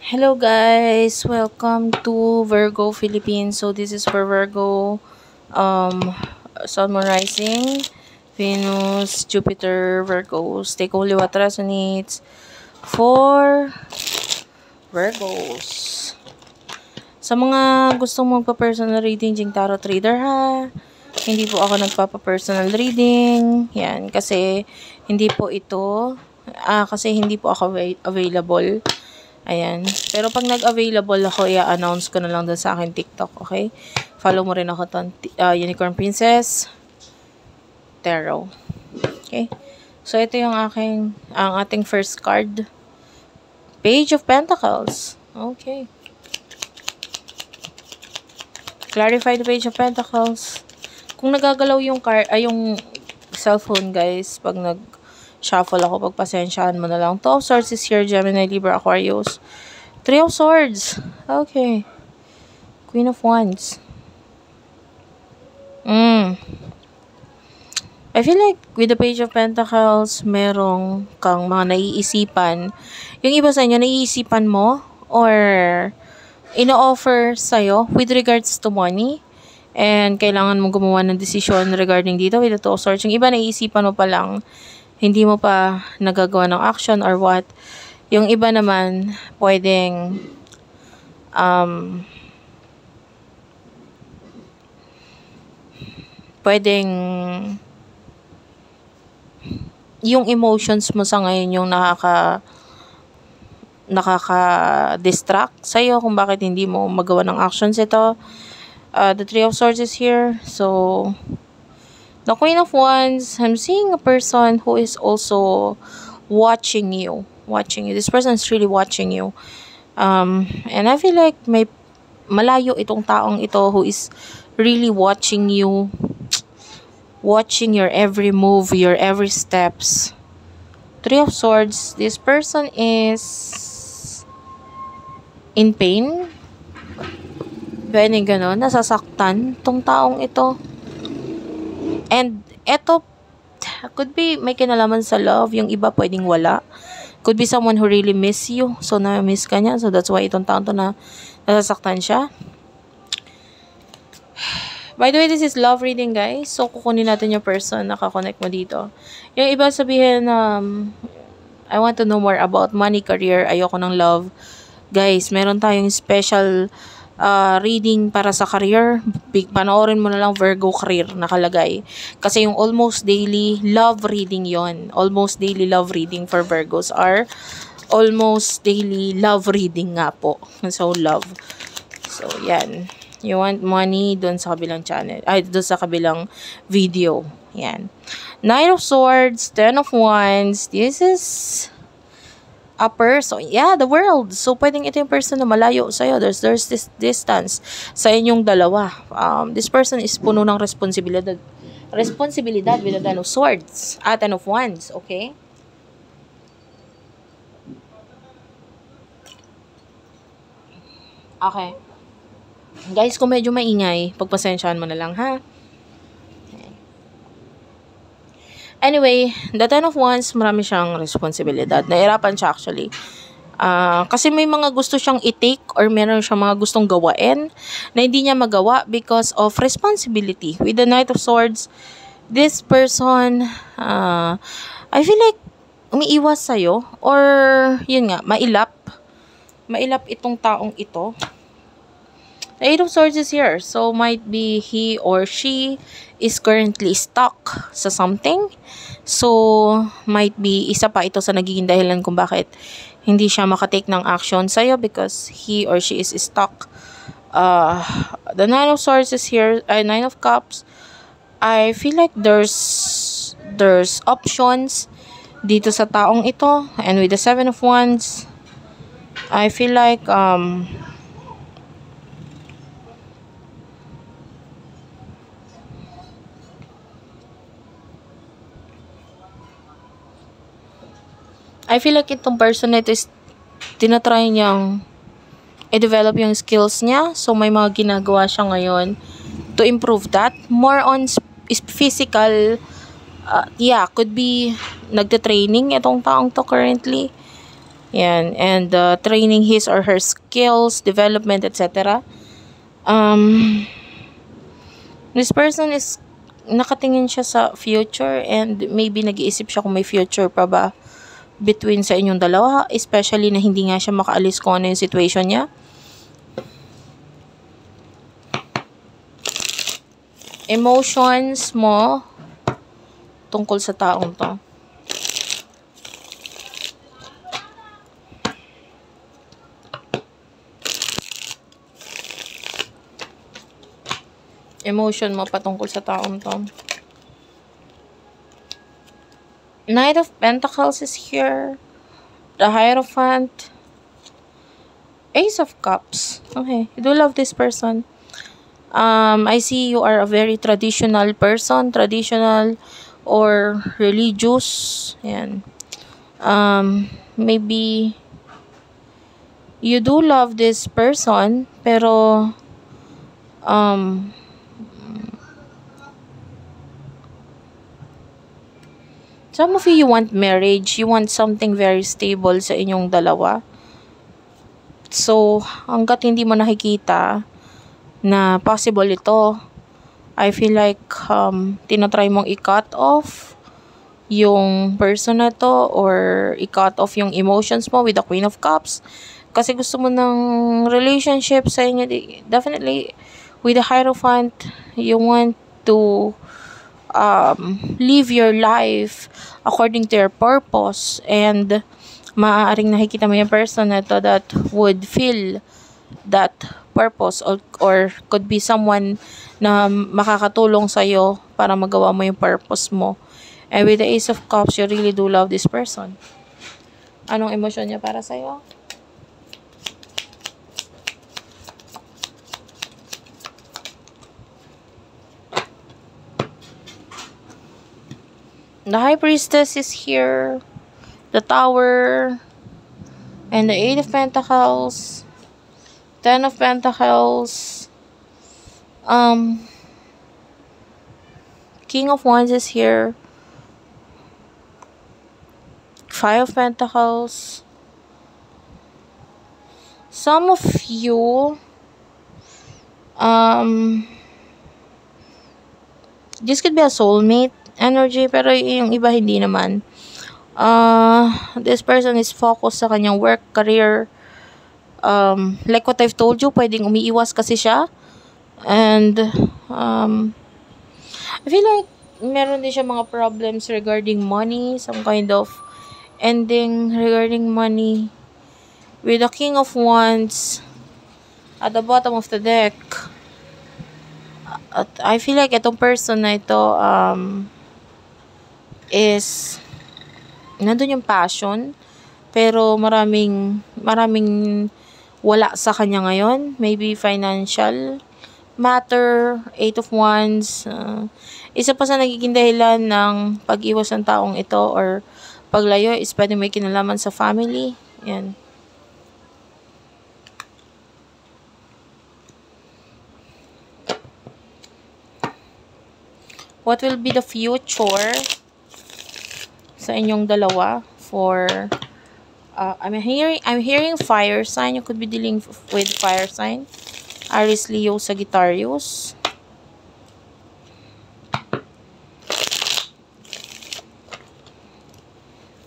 Hello guys, welcome to Virgo Philippines. So this is for Virgo, Sun, Moon, Rising, Venus, Jupiter, Virgos. Take only what resonates for Virgos. Sa mga gustong magpa-personal reading, Jing Tarot Reader ha. Hindi po ako nagpapa-personal reading. Yan, kasi hindi po ito, kasi hindi po ako available. Ayan. Pero pag nag-available ako, i-announce ko na lang doon sa akin TikTok, okay? Follow mo rin ako doon, Unicorn Princess Tarot. Okay? So, ito yung ang ating first card. Page of Pentacles. Okay. Clarify the Page of Pentacles. Kung nagagalaw yung yung cellphone, guys, pag shuffle ako, pagpasensyahan mo na lang. 2 of Swords is here, Gemini, Libra, Aquarius. 3 of Swords. Okay. Queen of Wands. I feel like with the Page of Pentacles, merong kang mga naiisipan. Yung iba sa inyo, naiisipan mo or ino-offer sa'yo with regards to money. And kailangan mong gumawa ng desisyon regarding dito with the 2 of Swords. Yung iba, naiisipan mo pa lang. Hindi mo pa nagagawa ng action or what. Yung iba naman, pwedeng yung emotions mo sa ngayon yung nakaka-distract sa'yo kung bakit hindi mo magawa ng actions ito. The 3 of Swords is here. So, the Queen of Wands, I'm seeing a person who is also watching you. This person is really watching you. And I feel like may malayo itong taong ito who is really watching you. Watching your every move, your every steps. 3 of Swords, this person is in pain. Pwede gano'n, nasasaktan tong taong ito. And eto, could be may kinalaman sa love. Yung iba pwedeng wala. Could be someone who really miss you. So, na-miss ka niya. So, that's why itong taon to na nasasaktan siya. By the way, this is love reading, guys. So, kukunin natin yung person na nakakonect mo dito. Yung iba sabihin, I want to know more about money, career. Ayoko ng love. Guys, meron tayong special reading para sa career. Panoorin mo na lang Virgo career nakalagay. Kasi yung almost daily love reading yon. Almost daily love reading for Virgos are almost daily love reading nga po. So, love. So, yan. You want money doon sa kabilang channel. Doon sa kabilang video. Yan. 9 of Swords, 10 of Wands. This is a person. Yeah, the world. So, pwedeng ito yung person na malayo sa'yo. There's this distance sa inyong dalawa. This person is puno ng responsibilidad. Responsibilidad with the 10 of Swords. 10 of Wands. Okay? Okay. Guys, kung medyo maingay, pagpasensyahan mo na lang, ha? Anyway, the 10 of Wands, marami siyang responsibilidad. Nahirapan siya actually. Kasi may mga gusto siyang i-take or meron siyang mga gustong gawain na hindi niya magawa because of responsibility. With the Knight of Swords, this person, I feel like umiiwas sa'yo or yun nga, mailap. Mailap itong taong ito. The 8 of Swords is here. So, might be he or she is currently stuck sa something. So, might be isa pa ito sa nagiging dahilan kung bakit hindi siya makatake ng action sa'yo because he or she is stuck. The 9 of Swords is here. 9 of Cups. I feel like there's options dito sa taong ito. And with the 7 of Wands, I feel like itong person na ito is tinatry niyang i-develop yung skills niya. So, may mga ginagawa siya ngayon to improve that. More on physical, could be nagte-training itong taong to currently. Yan. And training his or her skills, development, etc. This person is nakatingin siya sa future and maybe nag-iisip siya kung may future pa ba between sa inyong dalawa, especially na hindi nga siya makaalis kung ano yung situation niya. Emotions mo tungkol sa taong to. Emotion mo patungkol sa taong to. Knight of Pentacles is here. The Hierophant. Ace of Cups. Okay, you do love this person. I see you are a very traditional person. Traditional or religious. Yan. Maybe you do love this person, pero some of you want marriage. You want something very stable sa inyong dalawa. So, hanggat hindi mo nakikita na possible ito, I feel like tinatry mong i-cut off yung person na to or i-cut off yung emotions mo with the Queen of Cups. Kasi gusto mo ng relationship sa inyo. Definitely, with the Hierophant, you want to live your life according to your purpose, and maaaring nakikita mo yung person na to that would feel that purpose or could be someone na makakatulong sa'yo para magawa mo yung purpose mo. And with the Ace of Cups, you really do love this person. Anong emosyon niya para sa'yo? The High Priestess is here. The Tower. And the Eight of Pentacles. Ten of Pentacles. King of Wands is here. Five of Pentacles. Some of you this could be a soulmate energy, pero yung iba hindi naman. This person is focused sa kanyang work, career. Like what I've told you, pwedeng umiiwas kasi siya. And I feel like meron din siya mga problems regarding money, some kind of ending regarding money. With the King of Wands at the bottom of the deck, at I feel like itong person na ito is nandun yung passion, pero maraming wala sa kanya ngayon. Maybe financial matter. Eight of Wands, isa pa sa nagiging dahilan ng pag-iwas ng taong ito or paglayo is pwede may kinalaman sa family. Yan. What will be the future sa inyong dalawa for I'm hearing fire sign. You could be dealing with fire sign. Aries, Leo, Sagittarius.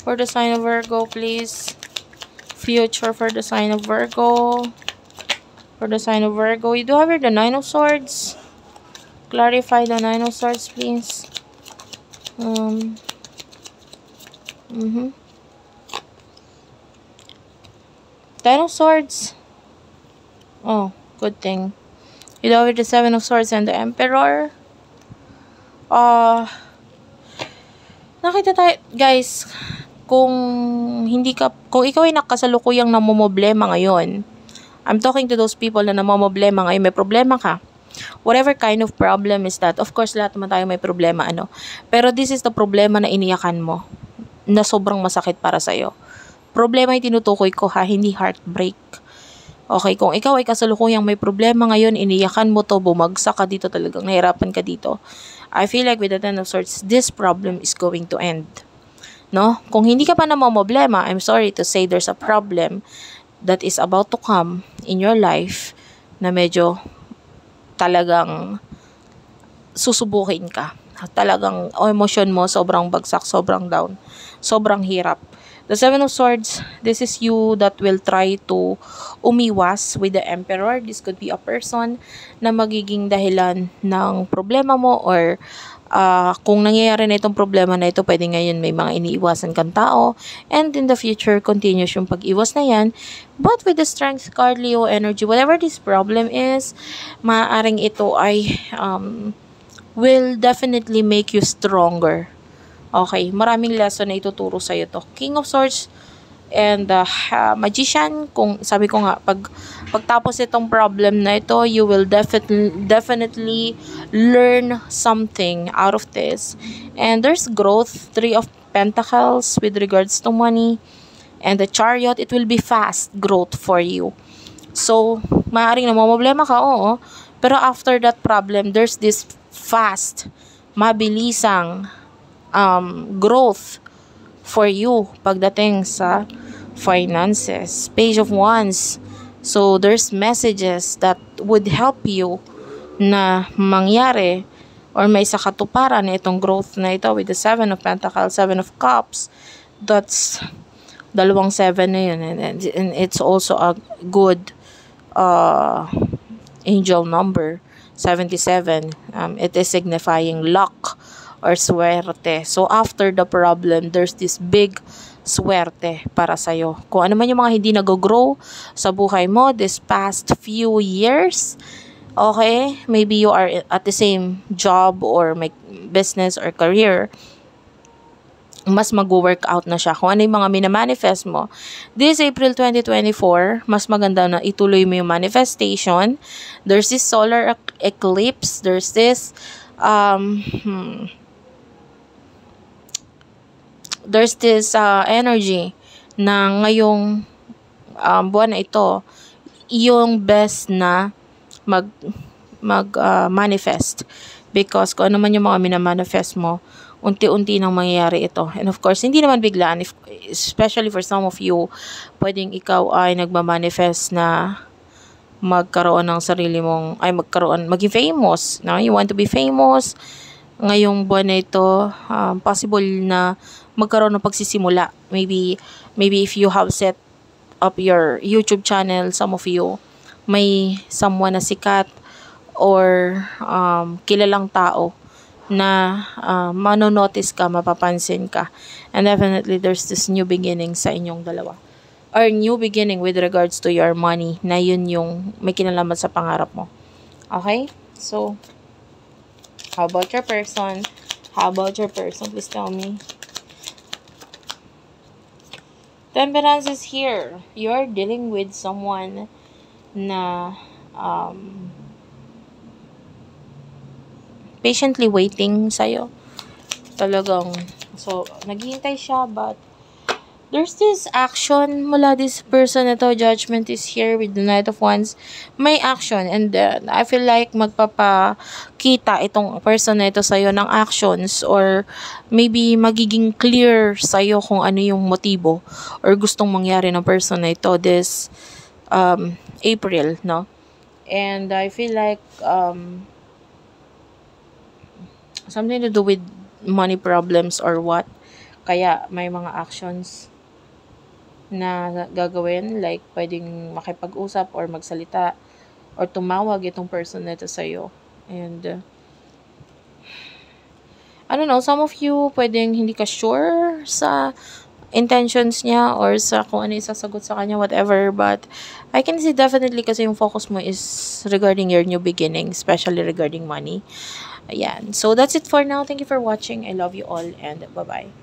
For the sign of Virgo, please. Future for the sign of Virgo. For the sign of Virgo, you do have here the Nine of Swords. Clarify the Nine of Swords, please. Ten of Swords. Oh, good thing. You know, with the Seven of Swords and the Emperor. Nakita tayo, guys, kung ikaw ay nakasalukuyang namomblema ngayon, I'm talking to those people na namomblema ngayon, may problema ka. Whatever kind of problem is that, of course, lahat naman tayo may problema, Pero this is the problema na iniyakan mo, na sobrang masakit para sa'yo. Problema yung tinutukoy ko, hindi heartbreak. Okay, kung ikaw ay kasalukuyang may problema ngayon, iniyakan mo to, bumagsak ka dito, talagang nahirapan ka dito. I feel like with the Ten of Swords, this problem is going to end. no? Kung hindi ka pa namomroblema, I'm sorry to say there's a problem that is about to come in your life na medyo talagang susubukin ka. Talagang emotion mo sobrang bagsak, sobrang down, sobrang hirap. The Seven of Swords, this is you that will try to umiwas with the Emperor. This could be a person na magiging dahilan ng problema mo, or kung nangyayari na itong problema na ito, pwede ngayon may mga iniiwasan kang tao, and in the future, continuous yung pag-iwas na yan. But with the Strength card, Leo energy, whatever this problem is, maaaring ito ay will definitely make you stronger. Okay, maraming lesson na ituturo sa'yo to. King of Swords and Magician, kung sabi ko nga, pagtapos itong problem na ito, you will definitely learn something out of this. And there's growth, Three of Pentacles with regards to money. And the Chariot, it will be fast growth for you. So, maaaring namomroblema ka, oo. Pero after that problem, there's this fast, mabilisang growth for you pagdating sa finances. Page of Wands. So, there's messages that would help you na mangyari or may sa katuparan na itong growth na ito with the Seven of Pentacles, Seven of Cups. That's dalawang 7 na yun. And it's also a good angel number, 77. It is signifying luck or swerte. So, after the problem, there's this big swerte para sa'yo. Kung ano man yung mga hindi nag-grow sa buhay mo this past few years, okay, maybe you are at the same job or may business or career, mas mag-work out na siya. Kung ano yung mga minamanifest mo, this April 2024, mas maganda na ituloy mo yung manifestation. There's this solar eclipse. There's this energy na ngayong buwan na ito, yung best na manifest. Because kung ano man yung mga minamanifest mo, unti-unti nang mangyayari ito. And of course, hindi naman biglaan. Especially for some of you, pwedeng ikaw ay nagmamanifest na magkaroon ng sarili mong, maging famous. No? You want to be famous. Ngayong buwan na ito, possible na magkaroon ng pagsisimula. Maybe if you have set up your YouTube channel, some of you, may someone na sikat or kilalang tao na manonotice ka, mapapansin ka. And definitely, there's this new beginning sa inyong dalawa. Or new beginning with regards to your money, na yun yung may kinalaman sa pangarap mo. Okay? So, how about your person? How about your person? Please tell me. Temperance is here. You're dealing with someone na patiently waiting sa'yo. Talagang, so, naghihintay siya, but there's this action mula this person na to. Judgment is here with the Knight of Wands. May action, and I feel like magpapakita itong person na ito sa'yo ng actions, or maybe magiging clear sa'yo kung ano yung motibo or gustong mangyari ng person na ito this April, no? And I feel like something to do with money problems or what. Kaya may mga actions na gagawin, like pwedeng makipag-usap or magsalita or tumawag itong person na ito sa'yo. And I don't know, some of you pwedeng hindi ka sure sa intentions niya or sa kung ano isasagot sa kanya, whatever, but I can see definitely kasi yung focus mo is regarding your new beginning, especially regarding money. Ayan. So, that's it for now. Thank you for watching. I love you all, and bye-bye.